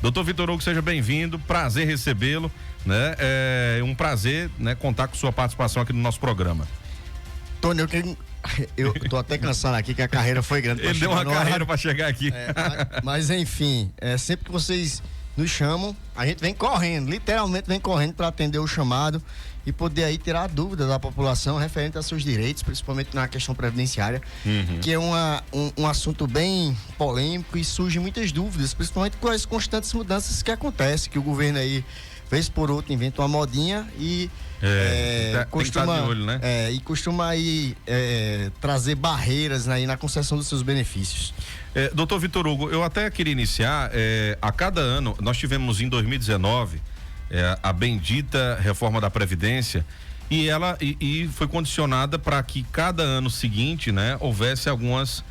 Doutor Vitor Hugo, seja bem-vindo, prazer recebê-lo, né? É um prazer, né, contar com sua participação aqui no nosso programa. Tony, eu tô até cansado aqui, que a carreira foi grande. Ele deu uma carreira para chegar aqui. Mas enfim, sempre que vocês nos chamam, a gente vem correndo, literalmente vem correndo para atender o chamado e poder aí tirar a dúvida da população referente a seus direitos, principalmente na questão previdenciária, que é um assunto bem polêmico e surgem muitas dúvidas, principalmente com as constantes mudanças que acontecem, que o governo aí, vez por outra, inventa uma modinha e costuma, de olho, né? E costuma aí trazer barreiras aí na concessão dos seus benefícios. Doutor Vitor Hugo, eu até queria iniciar, a cada ano, nós tivemos em 2019 a bendita reforma da Previdência e ela foi condicionada para que cada ano seguinte, né, houvesse algumas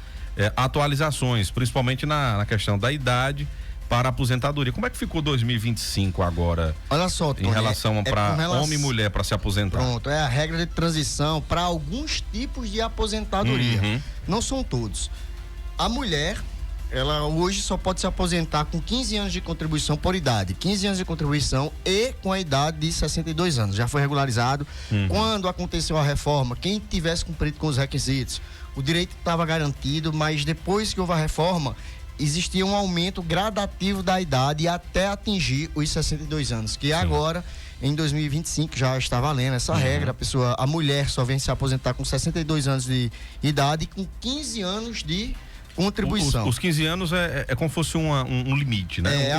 atualizações, principalmente na questão da idade para a aposentadoria. Como é que ficou 2025 agora? Olha só, Tony, em relação para homem e mulher para se aposentar. Pronto, é a regra de transição para alguns tipos de aposentadoria. Não são todos. A mulher, ela hoje só pode se aposentar com 15 anos de contribuição por idade. 15 anos de contribuição e com a idade de 62 anos. Já foi regularizado. Quando aconteceu a reforma, quem tivesse cumprido com os requisitos, o direito estava garantido, mas depois que houve a reforma, existia um aumento gradativo da idade até atingir os 62 anos, que agora, em 2025, já está valendo essa regra. A mulher só vem se aposentar com 62 anos de idade e com 15 anos de contribuição. Os 15 anos é como se fosse um limite, né?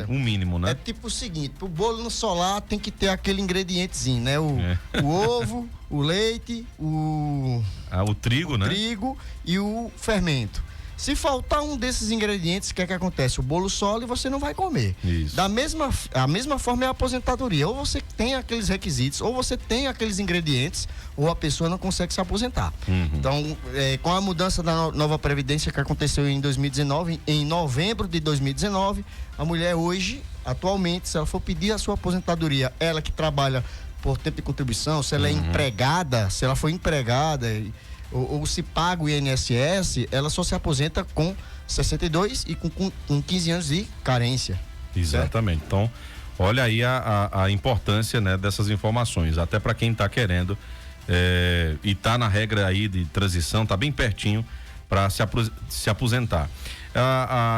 Um mínimo, né? É tipo o seguinte, pro bolo no solar tem que ter aquele ingredientezinho, né? O ovo, o leite, o trigo, né? O trigo e o fermento. Se faltar um desses ingredientes, o que é que acontece? O bolo sólido você não vai comer. Isso. A mesma forma é a aposentadoria. Ou você tem aqueles requisitos, ou você tem aqueles ingredientes, ou a pessoa não consegue se aposentar. Então, com a mudança da nova Previdência que aconteceu em 2019, em novembro de 2019, a mulher hoje, atualmente, se ela for pedir a sua aposentadoria, ela que trabalha por tempo de contribuição, se ela é empregada, se ela for empregada ou se paga o INSS, ela só se aposenta com 62 e com 15 anos de carência. Exatamente. Certo? Então, olha aí a importância, né, dessas informações, até para quem está querendo e está na regra aí de transição, está bem pertinho para se aposentar.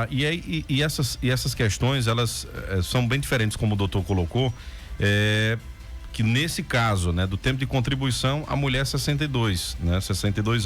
E essas questões, elas são bem diferentes, como o doutor colocou, que nesse caso, né, do tempo de contribuição, a mulher 62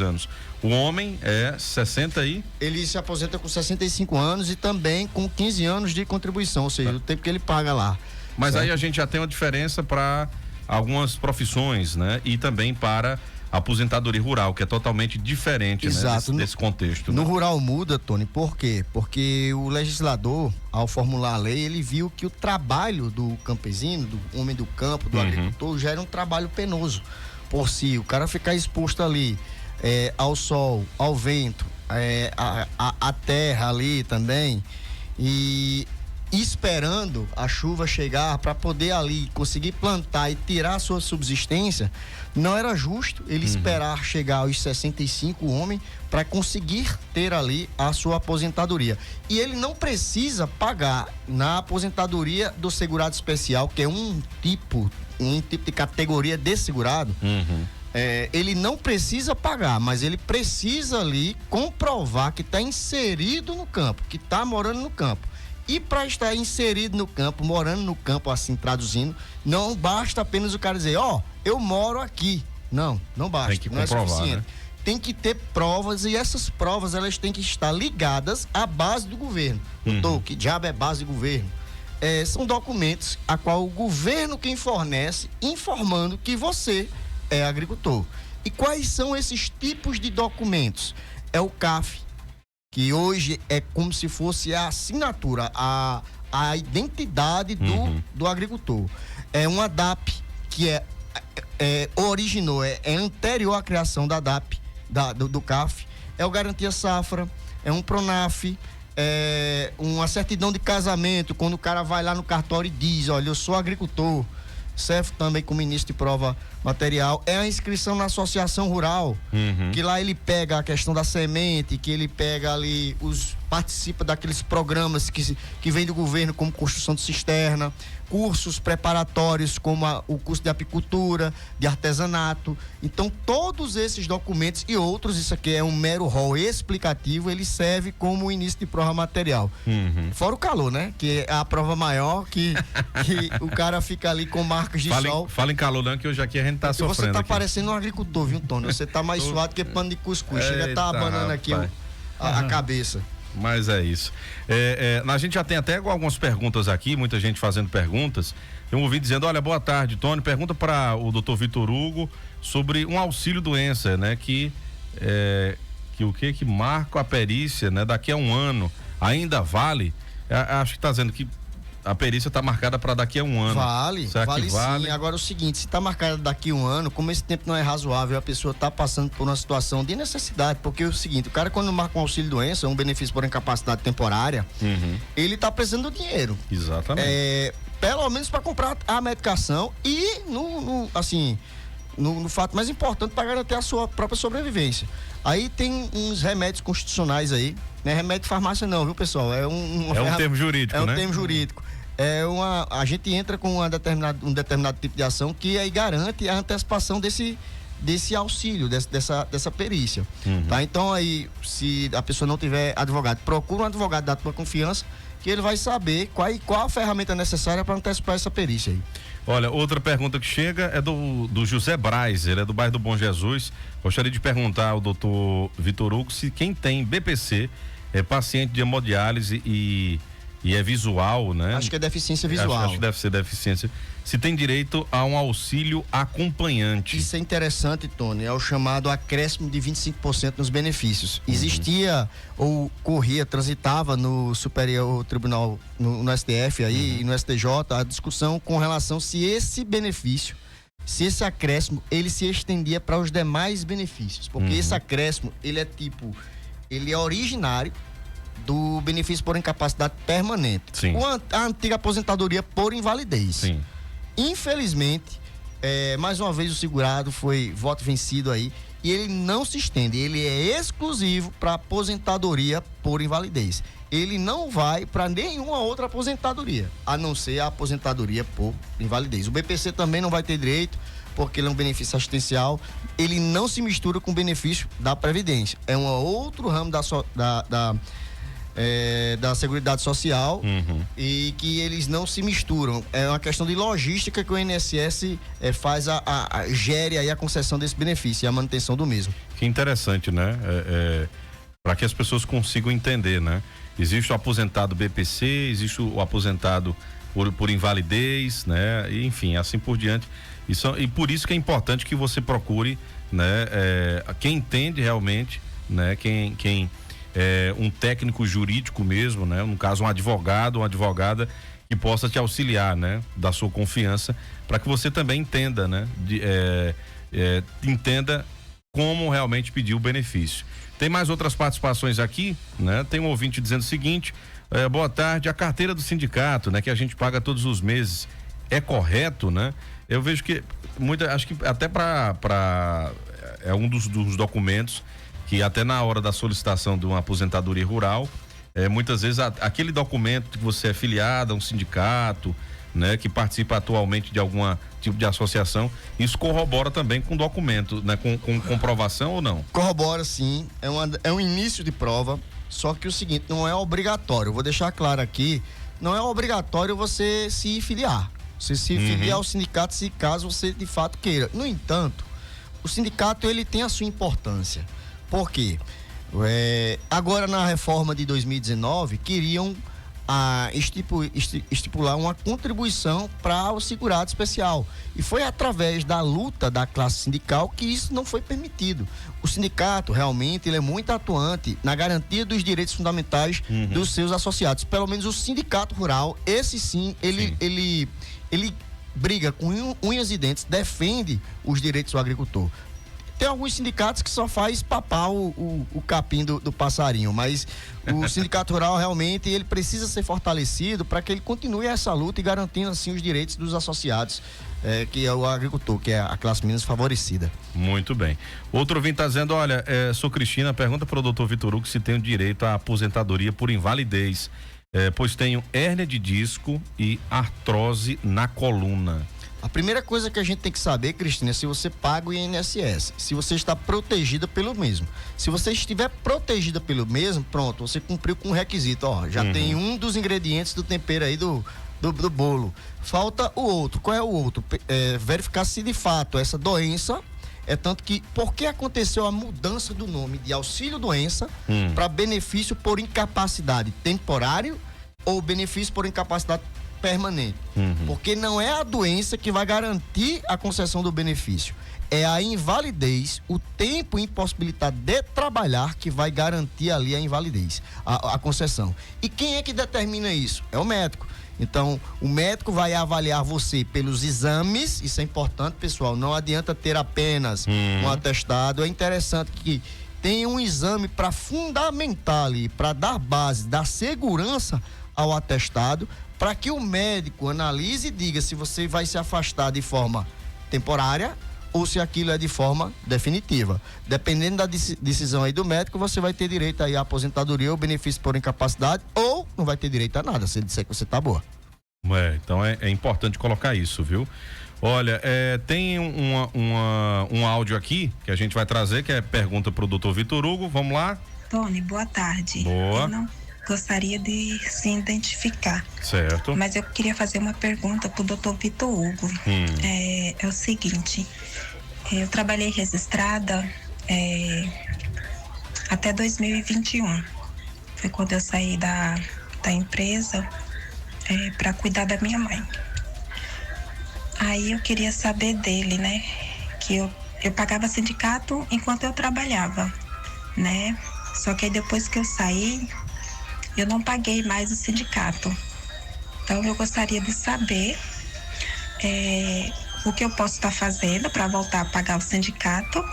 anos. O homem 60 e... Ele se aposenta com 65 anos e também com 15 anos de contribuição, ou seja, o tempo que ele paga lá. Mas certo? Aí a gente já tem uma diferença para algumas profissões, né? E também para a aposentadoria rural, que é totalmente diferente, né, desse contexto. No né? rural muda, Tony, por quê? Porque o legislador, ao formular a lei, ele viu que o trabalho do campesino, do homem do campo, do agricultor, já era um trabalho penoso por si. O cara ficar exposto ali ao sol, ao vento, à terra ali também, e esperando a chuva chegar para poder ali conseguir plantar e tirar a sua subsistência, não era justo ele esperar chegar aos 65 homens para conseguir ter ali a sua aposentadoria. E ele não precisa pagar na aposentadoria do segurado especial, que é um tipo de categoria de segurado. Ele não precisa pagar, mas ele precisa ali comprovar que está inserido no campo, que está morando no campo. E para estar inserido no campo, morando no campo, assim, traduzindo, não basta apenas o cara dizer, eu moro aqui. Não basta. Tem que comprovar, né? Tem que ter provas, e essas provas, elas têm que estar ligadas à base do governo. Doutor, que diabo é base do governo? São documentos a qual o governo quem fornece, informando que você é agricultor. E quais são esses tipos de documentos? É o CAF, que hoje é como se fosse a assinatura, a identidade do agricultor. É uma DAP, que originou, é anterior à criação da DAP, do CAF. É o Garantia Safra, é um PRONAF, é uma certidão de casamento, quando o cara vai lá no cartório e diz, olha, eu sou agricultor, serve também como início de prova material. É a inscrição na associação rural, que lá ele pega a questão da semente, que ele pega ali os participa daqueles programas que vem do governo, como construção de cisterna, cursos preparatórios como o curso de apicultura, de artesanato. Então, todos esses documentos e outros, isso aqui é um mero rol explicativo, ele serve como início de prova material. Fora o calor, né? Que é a prova maior, que o cara fica ali com marcas de sol. Fala em calor não, que hoje aqui a gente tá sofrendo. Você tá aqui parecendo um agricultor, viu, Tony? Você tá mais suado que pano de cuscuz. Chega a tá abanando aqui a cabeça. Mas é isso. A gente já tem até algumas perguntas aqui, muita gente fazendo perguntas. Eu ouvi dizendo, olha, boa tarde, Tony, pergunta para o Dr. Vitor Hugo sobre um auxílio doença, né? Que marca a perícia, né? Daqui a um ano, ainda vale? Acho que tá dizendo que a perícia está marcada para daqui a um ano. Vale, será vale que vale? Sim. Agora o seguinte, se está marcada daqui a um ano, como esse tempo não é razoável, a pessoa está passando por uma situação de necessidade, porque é o seguinte, o cara quando marca um auxílio doença, um benefício por incapacidade temporária, ele está precisando do dinheiro. Exatamente. Pelo menos para comprar a medicação e no fato mais importante, para garantir a sua própria sobrevivência. Aí tem uns remédios constitucionais aí, não é remédio de farmácia não, viu, pessoal? É um termo jurídico, né? É um termo jurídico. A gente entra com um determinado tipo de ação que aí garante a antecipação desse auxílio, dessa perícia. Tá? Então aí, se a pessoa não tiver advogado, procura um advogado da tua confiança, que ele vai saber qual a ferramenta necessária para antecipar essa perícia aí. Olha, outra pergunta que chega é do José Braz, ele é do bairro do Bom Jesus. Gostaria de perguntar ao doutor Vitor Hugo se quem tem BPC é paciente de hemodiálise e é visual, né? Acho que é deficiência visual. Acho que deve ser deficiência. Se tem direito a um auxílio acompanhante. Isso é interessante, Tony, é o chamado acréscimo de 25% nos benefícios. Existia ou transitava no Superior Tribunal, no STF aí e no STJ, a discussão com relação se esse esse acréscimo, ele se estendia para os demais benefícios. Porque esse acréscimo, ele é originário do benefício por incapacidade permanente. Sim. A antiga aposentadoria por invalidez. Sim. Infelizmente, mais uma vez o segurado foi voto vencido aí e ele não se estende, ele é exclusivo para aposentadoria por invalidez. Ele não vai para nenhuma outra aposentadoria, a não ser a aposentadoria por invalidez. O BPC também não vai ter direito, porque ele é um benefício assistencial, ele não se mistura com o benefício da Previdência. É um outro ramo da Seguridade Social e que eles não se misturam. É uma questão de logística que o INSS gere aí a concessão desse benefício e a manutenção do mesmo. Que interessante, né? Para que as pessoas consigam entender, né? Existe o aposentado BPC, existe o aposentado por invalidez, né? E, enfim, assim por diante. E por isso que é importante que você procure, né? Quem entende realmente, né? Quem um técnico jurídico mesmo, né? No caso, um advogado, uma advogada que possa te auxiliar, né? Da sua confiança, para que você também entenda, né? Entenda como realmente pedir o benefício. Tem mais outras participações aqui, né? Tem um ouvinte dizendo o seguinte, boa tarde, a carteira do sindicato, né? Que a gente paga todos os meses, é correto, né? Eu vejo que acho que até é um dos documentos que até na hora da solicitação de uma aposentadoria rural, muitas vezes aquele documento que você é filiado a um sindicato, né, que participa atualmente de algum tipo de associação, isso corrobora também com documento, né, com comprovação ou não? Corrobora sim, é um início de prova, só que o seguinte, não é obrigatório, eu vou deixar claro aqui, não é obrigatório você se filiar, você se filiar ao sindicato se caso você de fato queira. No entanto, o sindicato ele tem a sua importância. Por quê? Agora na reforma de 2019 queriam estipular uma contribuição para o segurado especial e foi através da luta da classe sindical que isso não foi permitido. O sindicato realmente ele é muito atuante na garantia dos direitos fundamentais dos seus associados, pelo menos o sindicato rural, esse sim, ele briga com unhas e dentes, defende os direitos do agricultor. Tem alguns sindicatos que só faz papar o capim do passarinho, mas o sindicato rural realmente ele precisa ser fortalecido para que ele continue essa luta e garantindo assim os direitos dos associados que é o agricultor, que é a classe menos favorecida. Muito bem. Outro ouvinte está dizendo, olha, sou Cristina, pergunta para o doutor Vitor Hugo se tem o direito à aposentadoria por invalidez, pois tenho hérnia de disco e artrose na coluna. A primeira coisa que a gente tem que saber, Cristina, é se você paga o INSS, se você está protegida pelo mesmo. Se você estiver protegida pelo mesmo, pronto, você cumpriu com o requisito, já tem um dos ingredientes do tempero aí do bolo. Falta o outro. Qual é o outro? Verificar se de fato essa doença tanto que, por que aconteceu a mudança do nome de auxílio doença para benefício por incapacidade temporário ou benefício por incapacidade permanente? Porque não é a doença que vai garantir a concessão do benefício, é a invalidez, o tempo impossibilitado de trabalhar que vai garantir ali a invalidez, a concessão. E quem é que determina isso? É o médico. Então, o médico vai avaliar você pelos exames, isso é importante, pessoal, não adianta ter apenas um atestado, é interessante que tenha um exame para fundamentar ali, para dar base, dar segurança ao atestado, para que o médico analise e diga se você vai se afastar de forma temporária ou se aquilo é de forma definitiva. Dependendo da decisão aí do médico, você vai ter direito aí à aposentadoria ou benefício por incapacidade, ou não vai ter direito a nada, se ele disser que você tá boa. Então é importante colocar isso, viu? Olha, tem um áudio aqui que a gente vai trazer, que é pergunta pro doutor Vitor Hugo. Vamos lá? Tony, boa tarde. Boa. Eu não gostaria de se identificar. Certo. Mas eu queria fazer uma pergunta pro doutor Vitor Hugo. É o seguinte, eu trabalhei registrada até 2021. Foi quando eu saí da empresa para cuidar da minha mãe. Aí eu queria saber dele, né? Que eu pagava sindicato enquanto eu trabalhava, né? Só que aí depois que eu saí, eu não paguei mais o sindicato. Então eu gostaria de saber o que eu posso estar fazendo para voltar a pagar o sindicato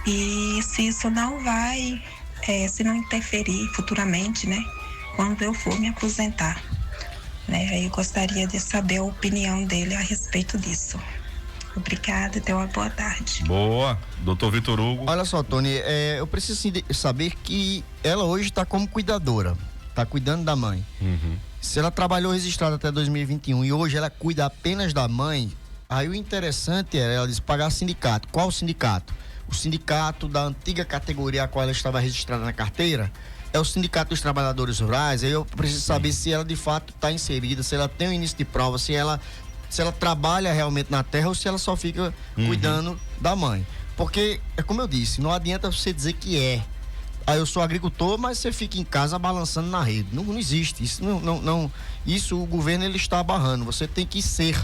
e se isso não vai, se não interferir futuramente, né? Quando eu for me aposentar. Né? Aí eu gostaria de saber a opinião dele a respeito disso. Obrigada, tenha uma boa tarde. Boa, doutor Vitor Hugo. Olha só, Tony, eu preciso saber que ela hoje está como cuidadora, está cuidando da mãe. Se ela trabalhou registrada até 2021 e hoje ela cuida apenas da mãe, aí o interessante é ela pagar sindicato. Qual sindicato? O sindicato da antiga categoria a qual ela estava registrada na carteira. É o Sindicato dos Trabalhadores Rurais. Aí eu preciso saber se ela de fato está inserida, se ela tem um início de prova, se ela trabalha realmente na terra ou se ela só fica cuidando da mãe. Porque, é como eu disse, não adianta você dizer que eu sou agricultor, mas você fica em casa balançando na rede. Não existe. Isso não. Isso o governo ele está barrando. Você tem que ser.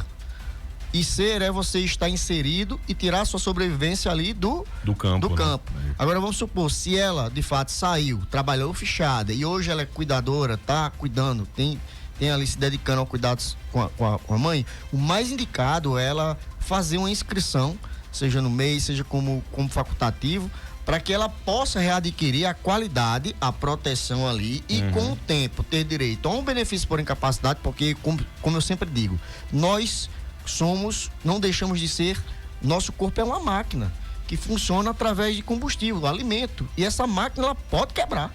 E ser é você estar inserido e tirar sua sobrevivência ali do campo. Né? Agora vamos supor, se ela de fato saiu, trabalhou fichada e hoje ela é cuidadora, tá cuidando, tem ali se dedicando ao cuidados com a mãe, o mais indicado é ela fazer uma inscrição, seja no MEI, seja como facultativo, para que ela possa readquirir a qualidade, a proteção ali e com o tempo ter direito a um benefício por incapacidade, porque como eu sempre digo, nós não deixamos de ser, nosso corpo é uma máquina que funciona através de combustível, alimento, e essa máquina ela pode quebrar.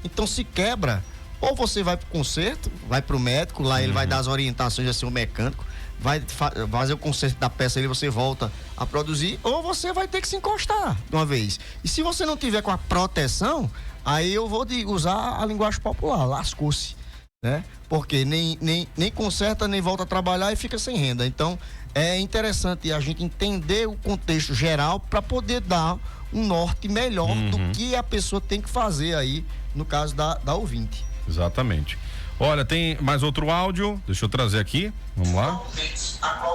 Então se quebra, ou você vai para o conserto, vai para o médico, lá ele vai dar as orientações de ser um mecânico, vai fazer o conserto da peça e você volta a produzir, ou você vai ter que se encostar de uma vez. E se você não tiver com a proteção, aí eu vou usar a linguagem popular, lascou-se. Né? Porque nem conserta, nem volta a trabalhar e fica sem renda. Então, é interessante a gente entender o contexto geral para poder dar um norte melhor do que a pessoa tem que fazer aí, no caso da ouvinte. Exatamente. Olha, tem mais outro áudio, deixa eu trazer aqui, vamos lá.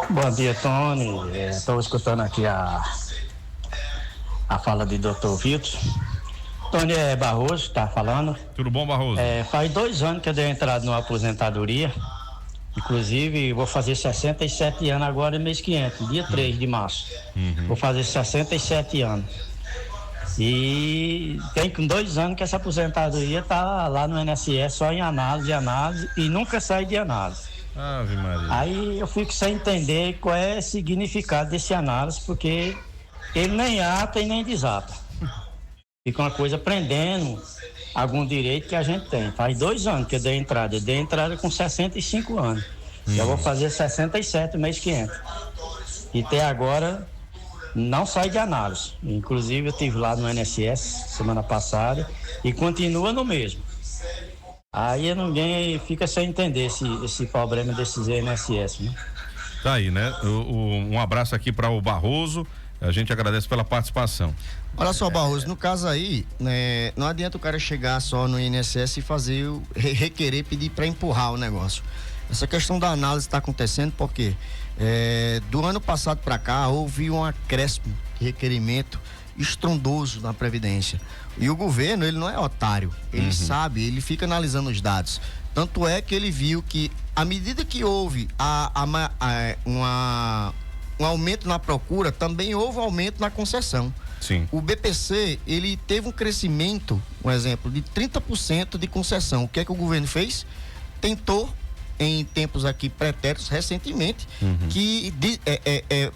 Bom dia, Tony. Estou escutando aqui a fala do Dr. Vitor. Tony Barroso tá falando. Tudo bom, Barroso? Faz 2 anos que eu dei entrada numa aposentadoria. Inclusive, vou fazer 67 anos agora, mês que entra, dia 3 de março. Vou fazer 67 anos. E tem 2 anos que essa aposentadoria tá lá no INSS só em análise e nunca sai de análise. Ave Maria. Aí eu fico sem entender qual é o significado desse análise, porque ele nem ata e nem desata. Fica uma coisa prendendo algum direito que a gente tem. Faz 2 anos que eu dei entrada com 65 anos. Já vou fazer 67 no mês que entra. E até agora não sai de análise. Inclusive eu estive lá no INSS semana passada e continua no mesmo. Aí ninguém fica sem entender esse problema desses INSS, né? Tá aí, né? Um abraço aqui para o Barroso. A gente agradece pela participação. Olha só, Barroso, no caso aí, né, não adianta o cara chegar só no INSS e fazer requerer, pedir para empurrar o negócio. Essa questão da análise está acontecendo porque do ano passado para cá houve um acréscimo de requerimento estrondoso na Previdência. E o governo, ele não é otário, ele sabe, ele fica analisando os dados. Tanto é que ele viu que, à medida que houve um aumento na procura, também houve um aumento na concessão. Sim. O BPC, ele teve um crescimento, um exemplo, de 30% de concessão. O que é que o governo fez? Tentou, em tempos aqui pretéritos, recentemente,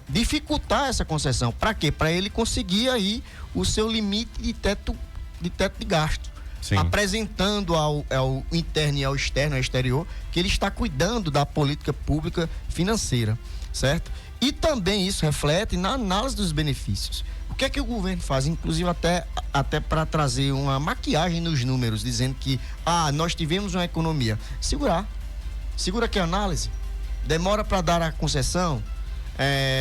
dificultar essa concessão. Para quê? Para ele conseguir aí o seu limite de teto de gasto. Sim. Apresentando ao interno e ao exterior, que ele está cuidando da política pública financeira, certo? E também isso reflete na análise dos benefícios. O que é que o governo faz? Inclusive até para trazer uma maquiagem nos números, dizendo que nós tivemos uma economia. Segura que a análise. Demora para dar a concessão,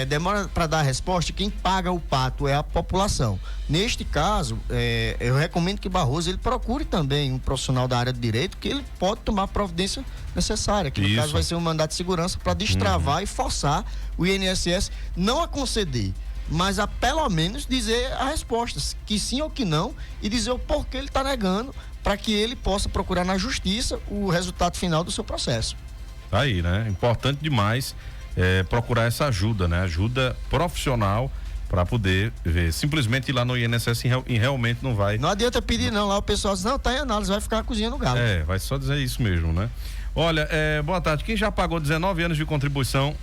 demora para dar a resposta. Quem paga o pato é a população. Neste caso, eu recomendo que Barroso ele procure também um profissional da área de direito, que ele pode tomar a providência necessária, que no caso vai ser um mandato de segurança para destravar e forçar o INSS não a conceder, mas a pelo menos dizer a resposta, que sim ou que não, e dizer o porquê ele está negando, para que ele possa procurar na justiça o resultado final do seu processo. Tá aí, né? Importante demais procurar essa ajuda, né? Ajuda profissional para poder ver. Simplesmente ir lá no INSS e realmente não vai. Não adianta pedir não, lá o pessoal diz, não, tá em análise, vai ficar cozinhando galo. Vai só dizer isso mesmo, né? Olha, boa tarde, quem já pagou 19 anos de contribuição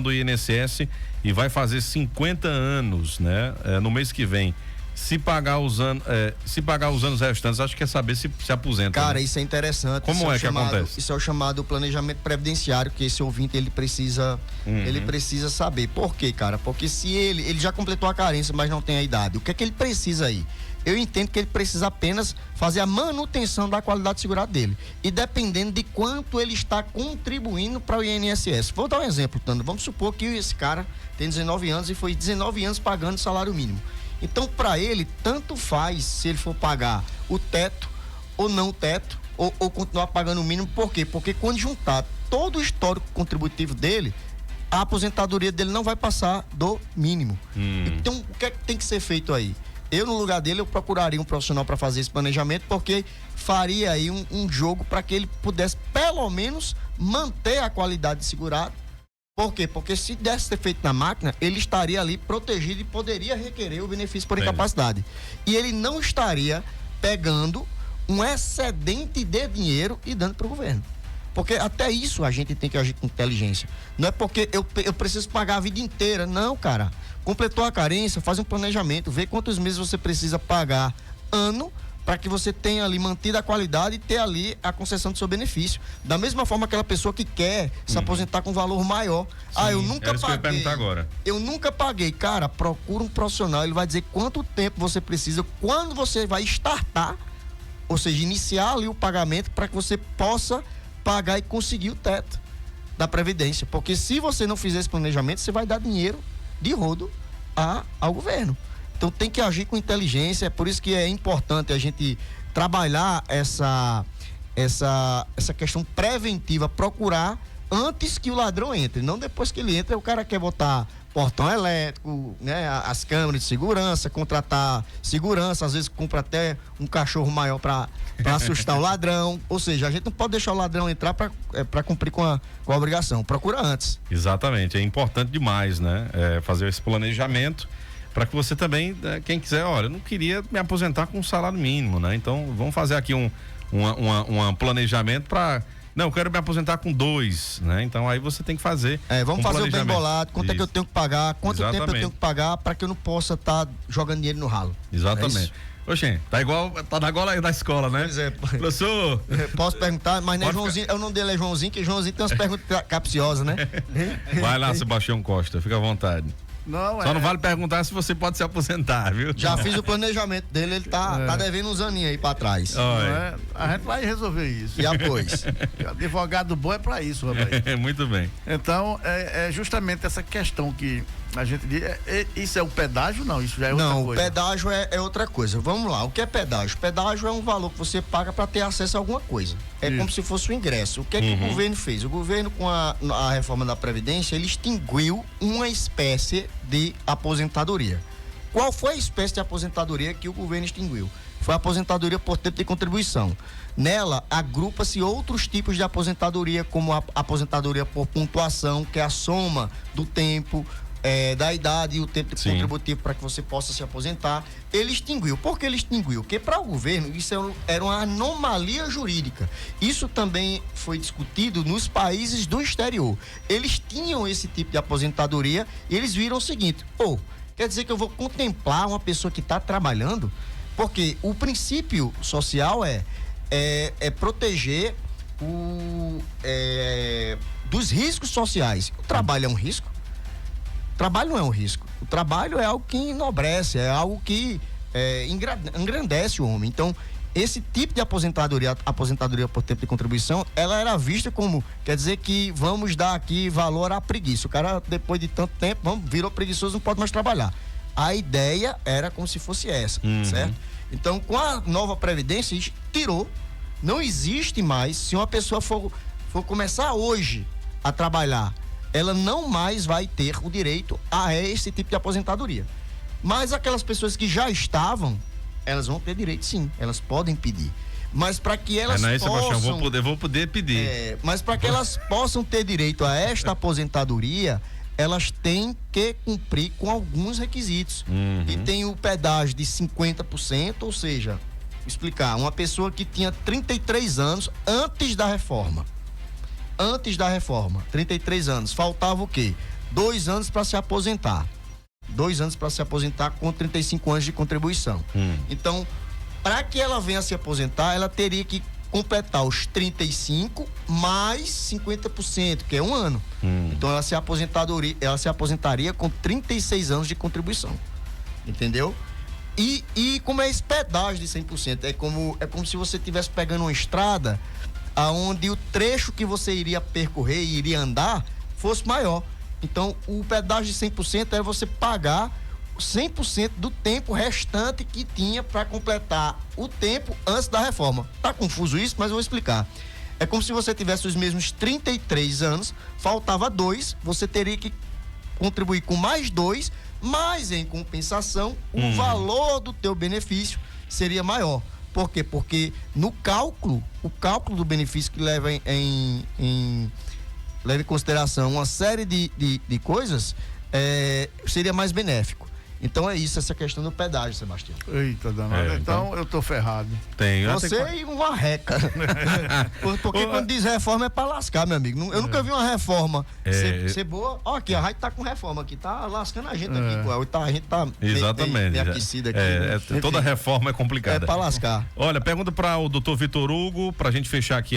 do INSS e vai fazer 50 anos, né? No mês que vem. Se pagar os anos restantes, acho que é saber se aposenta. Cara, né? Isso é interessante. Como que acontece? Isso é o chamado planejamento previdenciário, que esse ouvinte ele precisa saber. Por quê, cara? Porque se ele já completou a carência, mas não tem a idade, o que é que ele precisa aí? Eu entendo que ele precisa apenas fazer a manutenção da qualidade segurada dele. E dependendo de quanto ele está contribuindo para o INSS. Vou dar um exemplo, Tando. Vamos supor que esse cara tem 19 anos e foi 19 anos pagando salário mínimo. Então, para ele, tanto faz se ele for pagar o teto ou não o teto, ou continuar pagando o mínimo. Por quê? Porque quando juntar todo o histórico contributivo dele, a aposentadoria dele não vai passar do mínimo. Então, o que é que tem que ser feito aí? Eu, no lugar dele, eu procuraria um profissional para fazer esse planejamento, porque faria aí um jogo para que ele pudesse, pelo menos, manter a qualidade de segurado. Por quê? Porque se desse ser feito na máquina, ele estaria ali protegido e poderia requerer o benefício por incapacidade. E ele não estaria pegando um excedente de dinheiro e dando para o governo. Porque até isso a gente tem que agir com inteligência. Não é porque eu preciso pagar a vida inteira. Não, cara. Completou a carência, faz um planejamento, vê quantos meses você precisa pagar ano para que você tenha ali mantido a qualidade e ter ali a concessão do seu benefício. Da mesma forma, aquela pessoa que quer se aposentar com valor maior. Sim, eu nunca paguei. Que eu ia perguntar agora. Eu nunca paguei. Cara, procura um profissional, ele vai dizer quanto tempo você precisa, quando você vai startar, ou seja, iniciar ali o pagamento para que você possa pagar e conseguir o teto da Previdência. Porque se você não fizer esse planejamento, você vai dar dinheiro de rodo ao governo. Então tem que agir com inteligência, é por isso que é importante a gente trabalhar essa questão preventiva, procurar antes que o ladrão entre, não depois que ele entra. O cara quer botar portão elétrico, né, as câmeras de segurança, contratar segurança, às vezes compra até um cachorro maior para assustar o ladrão. Ou seja, a gente não pode deixar o ladrão entrar para cumprir com a obrigação. Procura antes. Exatamente, é importante demais, né? Fazer esse planejamento para que você também, quem quiser, olha, eu não queria me aposentar com um salário mínimo, né? Então vamos fazer aqui um planejamento para Não, eu quero me aposentar com 2, né? Então aí você tem que fazer. Vamos fazer o bem bolado, quanto é que eu Isso. tenho que pagar, quanto tempo eu Exatamente. tenho que pagar para que eu não possa estar jogando dinheiro no ralo. Exatamente. Oxê, tá na gola aí da escola, né? Pois é. Professor. Posso perguntar, mas não é Pode Joãozinho, eu não dele é Joãozinho, que Joãozinho tem umas perguntas capciosas, né? Vai lá, Sebastião Costa, fica à vontade. Só não vale perguntar se você pode se aposentar, viu? Já fiz o planejamento dele, ele tá devendo uns aninhos aí pra trás. A gente vai resolver isso. E após? Advogado bom é pra isso, rapaz. Muito bem. Então, é justamente essa questão que a gente diz. Isso é o pedágio? Não, isso já é outra coisa. Não, o pedágio é outra coisa. Vamos lá, o que é pedágio? Pedágio é um valor que você paga para ter acesso a alguma coisa. É como se fosse um ingresso. O que é que o governo fez? O governo, com a reforma da Previdência, ele extinguiu uma espécie de aposentadoria. Qual foi a espécie de aposentadoria que o governo extinguiu? Foi a aposentadoria por tempo de contribuição. Nela, agrupa-se outros tipos de aposentadoria, como a aposentadoria por pontuação, que é a soma do tempo, da idade e o tempo de contributivo para que você possa se aposentar. Ele extinguiu. Por que ele extinguiu? Porque para o governo isso era uma anomalia jurídica. Isso também foi discutido nos países do exterior. Eles tinham esse tipo de aposentadoria e eles viram o seguinte: quer dizer que eu vou contemplar uma pessoa que está trabalhando? Porque o princípio social é proteger dos riscos sociais. O trabalho é um risco? O trabalho não é um risco. O trabalho é algo que enobrece, é algo que engrandece o homem. Então, esse tipo de aposentadoria por tempo de contribuição, ela era vista como, quer dizer que vamos dar aqui valor à preguiça. O cara, depois de tanto tempo, virou preguiçoso, não pode mais trabalhar. A ideia era como se fosse essa, certo? Então, com a nova Previdência, tirou. Não existe mais, se uma pessoa for começar hoje a trabalhar, ela não mais vai ter o direito a esse tipo de aposentadoria. Mas aquelas pessoas que já estavam, elas vão ter direito, sim, elas podem pedir. Mas para que elas possam... Sebastião, vou poder pedir. Mas para que elas possam ter direito a esta aposentadoria, elas têm que cumprir com alguns requisitos. E tem o pedágio de 50%, ou seja, vou explicar, uma pessoa que tinha 33 anos antes da reforma. 33 anos, faltava o quê? 2 anos para se aposentar. 2 anos para se aposentar com 35 anos de contribuição. Então, para que ela venha se aposentar, ela teria que completar os 35 mais 50%, que é 1 ano. Então, ela se aposentaria com 36 anos de contribuição. Entendeu? E como é esse pedágio de 100%? É como se você estivesse pegando uma estrada aonde o trecho que você iria percorrer e iria andar fosse maior. Então, o pedágio de 100% é você pagar 100% do tempo restante que tinha para completar o tempo antes da reforma. Tá confuso isso, mas eu vou explicar. É como se você tivesse os mesmos 33 anos, faltava 2, você teria que contribuir com mais 2, mas em compensação, o valor do teu benefício seria maior. Por quê? Porque no cálculo, o cálculo do benefício que leva em consideração uma série de coisas, seria mais benéfico. Então é isso, essa questão do pedágio, Sebastião. Eita, danado. Então eu tô ferrado. Você e uma reca. Porque quando diz reforma é pra lascar, meu amigo. Eu nunca vi uma reforma ser boa. Ó, aqui, a gente tá com reforma aqui, tá lascando a gente aqui. A gente tá exatamente. bem aquecida aqui. Toda reforma é complicada. É pra lascar. Olha, pergunta para o doutor Vitor Hugo, pra gente fechar aqui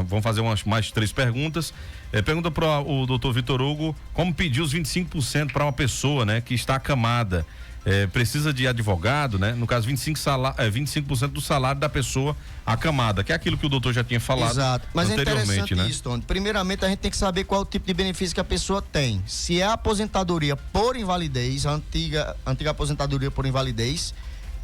vamos fazer mais 3 perguntas. Pergunta para o doutor Vitor Hugo como pedir os 25% para uma pessoa, né, que está acamada. Precisa de advogado, né? No caso, 25% do salário da pessoa acamada, que é aquilo que o doutor já tinha falado. Exato. Mas anteriormente, é interessante, né? Isso, Tony. Primeiramente, a gente tem que saber qual é o tipo de benefício que a pessoa tem. Se é a aposentadoria por invalidez, a antiga aposentadoria por invalidez,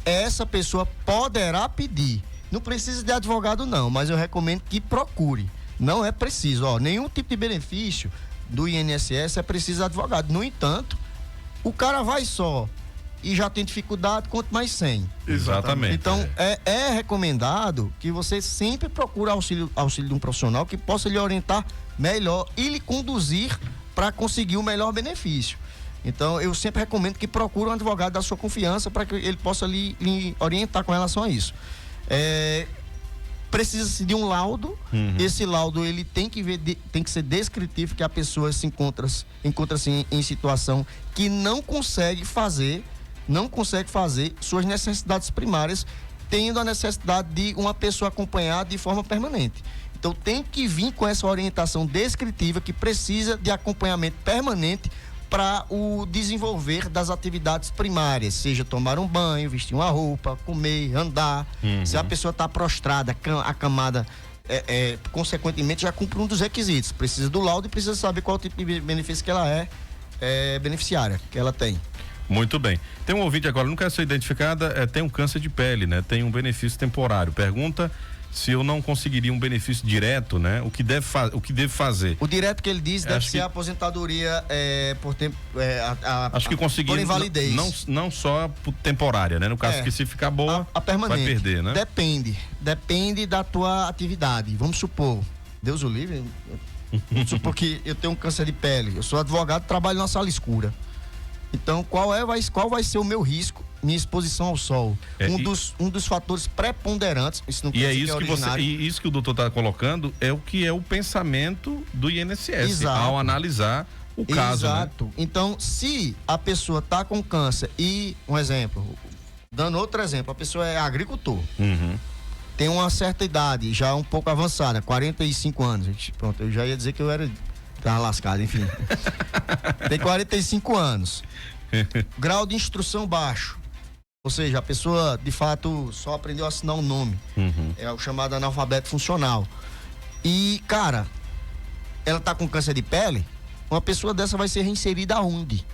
essa pessoa poderá pedir. Não precisa de advogado, não, mas eu recomendo que procure. Não é preciso, nenhum tipo de benefício do INSS é preciso de advogado. No entanto, o cara vai só e já tem dificuldade, quanto mais 100. Exatamente. Então, é recomendado que você sempre procure auxílio de um profissional que possa lhe orientar melhor e lhe conduzir para conseguir o melhor benefício. Então, eu sempre recomendo que procure um advogado da sua confiança para que ele possa lhe orientar com relação a isso. precisa-se de um laudo. Esse laudo ele tem que ser descritivo, que a pessoa se encontra-se em situação que não consegue fazer suas necessidades primárias, tendo a necessidade de uma pessoa acompanhada de forma permanente. Então tem que vir com essa orientação descritiva que precisa de acompanhamento permanente para o desenvolver das atividades primárias, seja tomar um banho, vestir uma roupa, comer, andar. Se a pessoa está prostrada, acamada, consequentemente já cumpre um dos requisitos. Precisa do laudo e precisa saber qual tipo de benefício que ela é beneficiária, que ela tem. Muito bem. Tem um ouvinte agora, não quer ser identificada, tem um câncer de pele, né? Tem um benefício temporário. Pergunta se eu não conseguiria um benefício direto, né? O que deve fazer? O direto que ele diz deve ser a aposentadoria por tempo. Acho que conseguir. Por invalidez. Não só por temporária, né? No caso que se ficar boa, a permanente. Vai perder, né? Depende da tua atividade. Vamos supor, Deus o livre, vamos supor que eu tenho um câncer de pele, eu sou advogado, trabalho na sala escura. Então, qual vai ser o meu risco, minha exposição ao sol? Um dos fatores preponderantes, isso não quer dizer isso que o doutor está colocando é o que é o pensamento do INSS. Exato. Ao analisar o caso. Exato. Né? Então, se a pessoa está com câncer e, um exemplo, dando outro exemplo, a pessoa é agricultor, tem uma certa idade, já um pouco avançada, 45 anos, pronto, eu já ia dizer que eu tava lascado, enfim. Tem 45 anos. Grau de instrução baixo. Ou seja, a pessoa, de fato, só aprendeu a assinar um nome. É o chamado analfabeto funcional. E, cara, ela tá com câncer de pele, uma pessoa dessa vai ser reinserida aonde?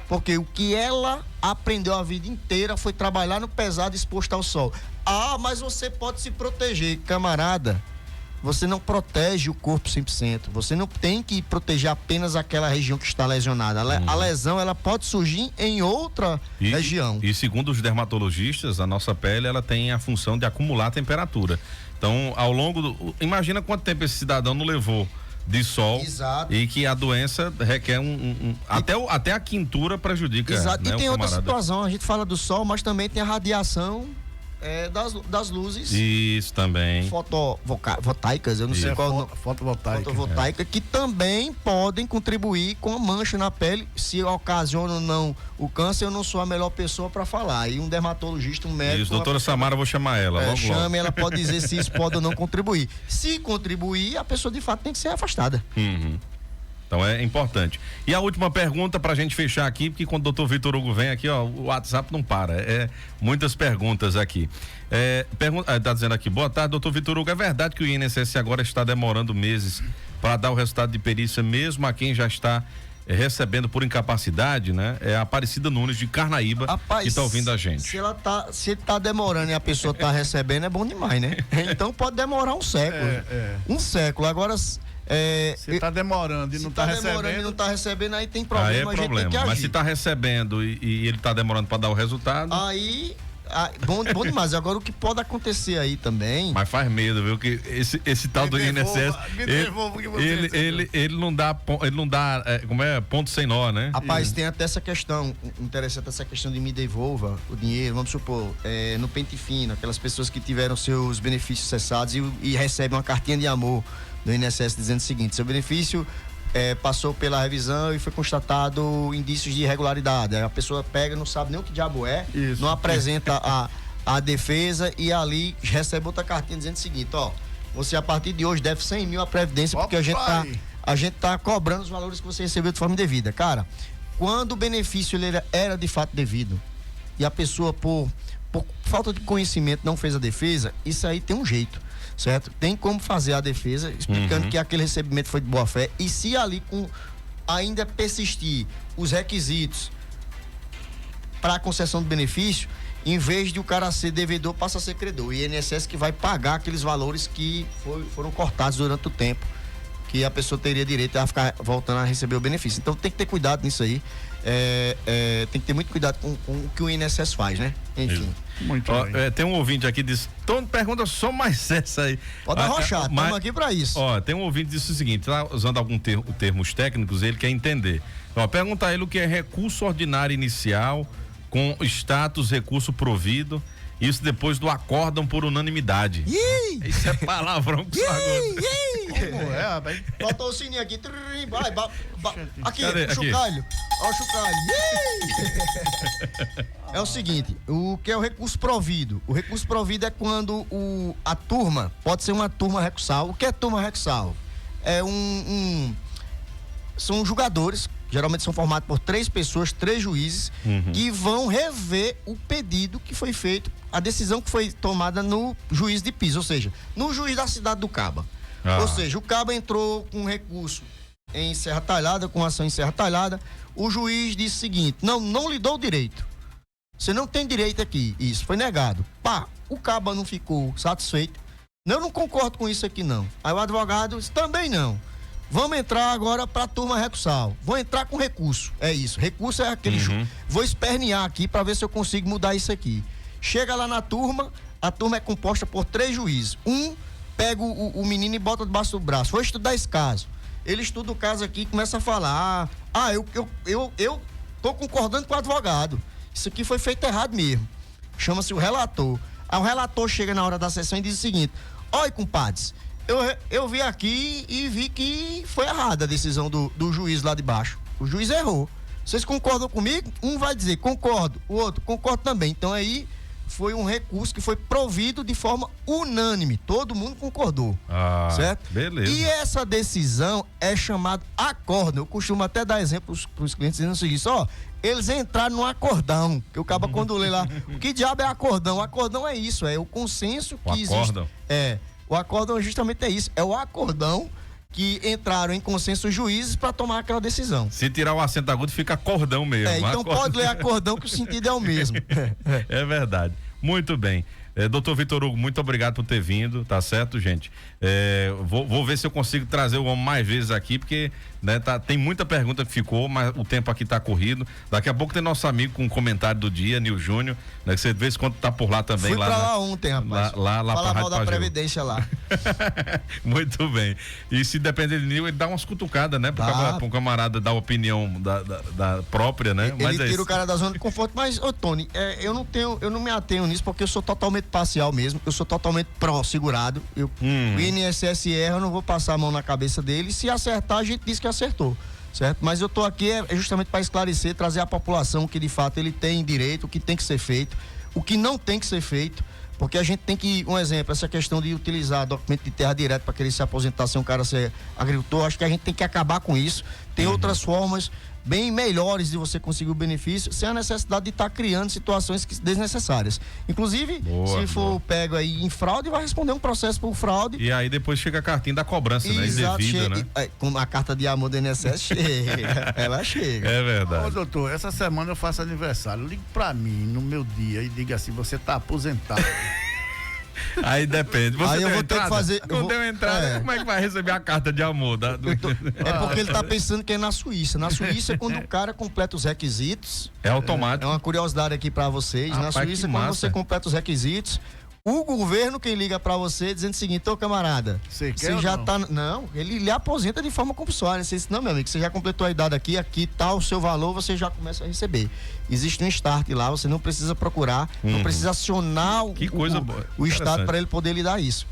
Porque o que ela aprendeu a vida inteira foi trabalhar no pesado exposto ao sol. Ah, mas você pode se proteger, camarada. Você não protege o corpo 100%. Você não tem que proteger apenas aquela região que está lesionada. A lesão, ela pode surgir em outra região. E segundo os dermatologistas, a nossa pele, ela tem a função de acumular temperatura. Então, ao longo imagina quanto tempo esse cidadão não levou de sol. Exato. E que a doença requer até a quintura prejudica. Exato. Né, e tem outra situação, a gente fala do sol, mas também tem a radiação das luzes. Isso também. Fotovoltaicas, eu não sei qual. Fotovoltaica, que também podem contribuir com a mancha na pele, se ocasionam ou não o câncer. Eu não sou a melhor pessoa para falar. E um dermatologista, um médico. Isso, doutora Samara, eu vou chamar ela. Chame, ela pode dizer se isso pode ou não contribuir. Se contribuir, a pessoa de fato tem que ser afastada. Então é importante. E a última pergunta pra gente fechar aqui, porque quando o doutor Vitor Hugo vem aqui, ó, o WhatsApp não para. Muitas perguntas aqui. Tá dizendo aqui, boa tarde, doutor Vitor Hugo. É verdade que o INSS agora está demorando meses para dar o resultado de perícia, mesmo a quem já está recebendo por incapacidade, né? É a Aparecida Nunes de Carnaíba. Rapaz, que está ouvindo a gente. Se tá demorando e a pessoa tá recebendo, é bom demais, né? Então pode demorar um século. Um século. Agora. Se está demorando e não está recebendo, aí tem problema, a gente tem que agir. Mas se está recebendo e ele está demorando para dar o resultado. Aí, bom demais. Agora o que pode acontecer aí também. Mas faz medo, viu? Que esse tal do INSS. Ele não dá ponto sem nó, né? Rapaz, tem até essa questão, interessante essa questão de me devolva o dinheiro, vamos supor, no pente fino, aquelas pessoas que tiveram seus benefícios cessados e recebem uma cartinha de amor do INSS dizendo o seguinte: seu benefício passou pela revisão e foi constatado indícios de irregularidade. Aí a pessoa pega, não sabe nem o que diabo não apresenta a defesa e ali recebe outra cartinha dizendo o seguinte: ó, você a partir de hoje deve 100 mil à Previdência, porque a gente tá cobrando os valores que você recebeu de forma indevida. Cara, quando o benefício ele era de fato devido e a pessoa por falta de conhecimento não fez a defesa, isso aí tem um jeito. Certo? Tem como fazer a defesa, explicando que aquele recebimento foi de boa fé, e se ali ainda persistir os requisitos para a concessão do benefício, em vez de o cara ser devedor, passa a ser credor. O INSS que vai pagar aqueles valores que foram cortados durante o tempo que a pessoa teria direito a ficar voltando a receber o benefício. Então tem que ter cuidado nisso aí. Tem que ter muito cuidado com o que o INSS faz, né? Enfim. Muito bem. Tem um ouvinte aqui que diz, pergunta só mais essa aí. Pode arrochar, estamos aqui para isso. Tem um ouvinte que disse o seguinte, tá usando alguns termos técnicos, ele quer entender. Pergunta a ele o que é recurso ordinário inicial com status recurso provido Isso depois do acórdão por unanimidade. Isso é palavrão que Como é, rapaz? Botou o sininho aqui. Vai, aqui, o chocalho. Ó o chocalho. É o seguinte, o que é o recurso provido? O recurso provido é quando a turma, pode ser uma turma recursal. O que é turma recursal? É são julgadores, geralmente são formados por 3 pessoas, 3 juízes, que vão rever o pedido que foi feito, a decisão que foi tomada no juiz de piso, ou seja, no juiz da cidade do Caba. Ou seja, o Caba entrou com recurso em Serra Talhada, com ação em Serra Talhada, o juiz disse o seguinte, não lhe dou o direito, você não tem direito aqui, isso, foi negado. O Caba não ficou satisfeito, eu não concordo com isso aqui não. Aí o advogado disse, também não. Vamos entrar agora para a turma recursal. Vou entrar com recurso. É isso. Recurso é aquele. Vou espernear aqui para ver se eu consigo mudar isso aqui. Chega lá na turma, a turma é composta por 3 juízes. Pega o menino e bota debaixo do braço. Vou estudar esse caso. Ele estuda o caso aqui e começa a falar: eu tô concordando com o advogado. Isso aqui foi feito errado mesmo. Chama-se o relator. Aí o relator chega na hora da sessão e diz o seguinte: olha, compadres. Eu vi aqui e vi que foi errada a decisão do juiz lá de baixo. O juiz errou. Vocês concordam comigo? Um vai dizer, concordo. O outro, concordo também. Então aí foi um recurso que foi provido de forma unânime. Todo mundo concordou. Certo? Beleza. E essa decisão é chamada acórdão. Eu costumo até dar exemplos para os clientes dizendo o seguinte: eles entraram no acordão. Que o caba quando lê lá, o que diabo é acordão? O acordão é isso, é o consenso que existe. O acórdão justamente é isso, é o acordão que entraram em consenso os juízes para tomar aquela decisão. Se tirar o acento agudo, fica acordão mesmo. Então pode ler acordão que o sentido é o mesmo. É verdade. Muito bem. Doutor Vitor Hugo, muito obrigado por ter vindo, tá certo, gente? Vou ver se eu consigo trazer o homem mais vezes aqui, porque tem muita pergunta que ficou, mas o tempo aqui tá corrido. Daqui a pouco tem nosso amigo com um comentário do dia, Nil Júnior, que você vê quando tá por lá também. Fui pra lá ontem, rapaz. Lá Fala pra mal da Previdência lá. Muito bem. E se depender de Nil, ele dá umas cutucadas, né? Pra um camarada dar opinião da própria, né? Ele tira o cara da zona de conforto, mas, Tony, eu não me atenho nisso porque eu sou totalmente parcial mesmo, eu sou totalmente pró-segurado. O INSS erra, eu não vou passar a mão na cabeça dele. Se acertar, a gente diz que acertou, certo? Mas eu tô aqui justamente para esclarecer, trazer à população que de fato ele tem direito, o que tem que ser feito, o que não tem que ser feito, porque a gente tem que, um exemplo, essa questão de utilizar documento de terra direto para querer se aposentar sem um cara ser agricultor, acho que a gente tem que acabar com isso. Tem outras formas bem melhores de você conseguir o benefício sem a necessidade de estar criando situações desnecessárias. Inclusive, se for pego aí em fraude, vai responder um processo por fraude. E aí depois chega a cartinha da cobrança, exato, indevida, né? Com a carta de amor do INSS chega. Ela chega. É verdade. Doutor, essa semana eu faço aniversário. Ligue pra mim no meu dia e diga assim: você tá aposentado. Aí depende. Aí eu vou ter que fazer. Não deu entrada, como é que vai receber a carta de amor? É porque ele tá pensando que é na Suíça. Na Suíça, quando o cara completa os requisitos. É automático. É uma curiosidade aqui pra vocês. Rapaz, na Suíça, quando você completa os requisitos, o governo quem liga pra você dizendo o seguinte: ô camarada, você já tá. Não, ele lhe aposenta de forma compulsória. Você disse: não, meu amigo, você já completou a idade aqui tá o seu valor, você já começa a receber. Existe um start lá, você não precisa procurar, não precisa acionar o Estado para ele poder lhe dar isso.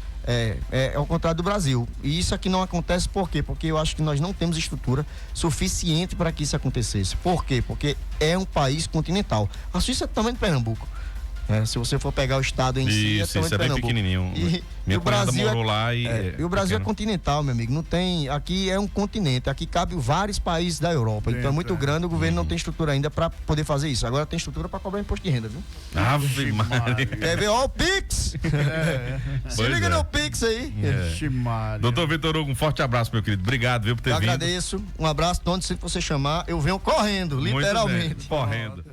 É ao contrário do Brasil. E isso aqui não acontece por quê? Porque eu acho que nós não temos estrutura suficiente para que isso acontecesse. Por quê? Porque é um país continental. A Suíça é do tamanho de Pernambuco. Se você for pegar o estado em si, isso é bem pequenininho. E o Brasil morou lá e o Brasil é continental, meu amigo. Não tem, aqui é um continente, aqui cabe vários países da Europa. Então é muito grande, o governo não tem estrutura ainda para poder fazer isso. Agora tem estrutura para cobrar imposto de renda, viu? Ave Maria. Quer ver? Ó o Pix! Se liga no Pix aí. Doutor Vitor Hugo, um forte abraço, meu querido. Obrigado, viu, por ter vindo. Eu agradeço. Um abraço, onde você chamar, eu venho correndo, literalmente. Correndo.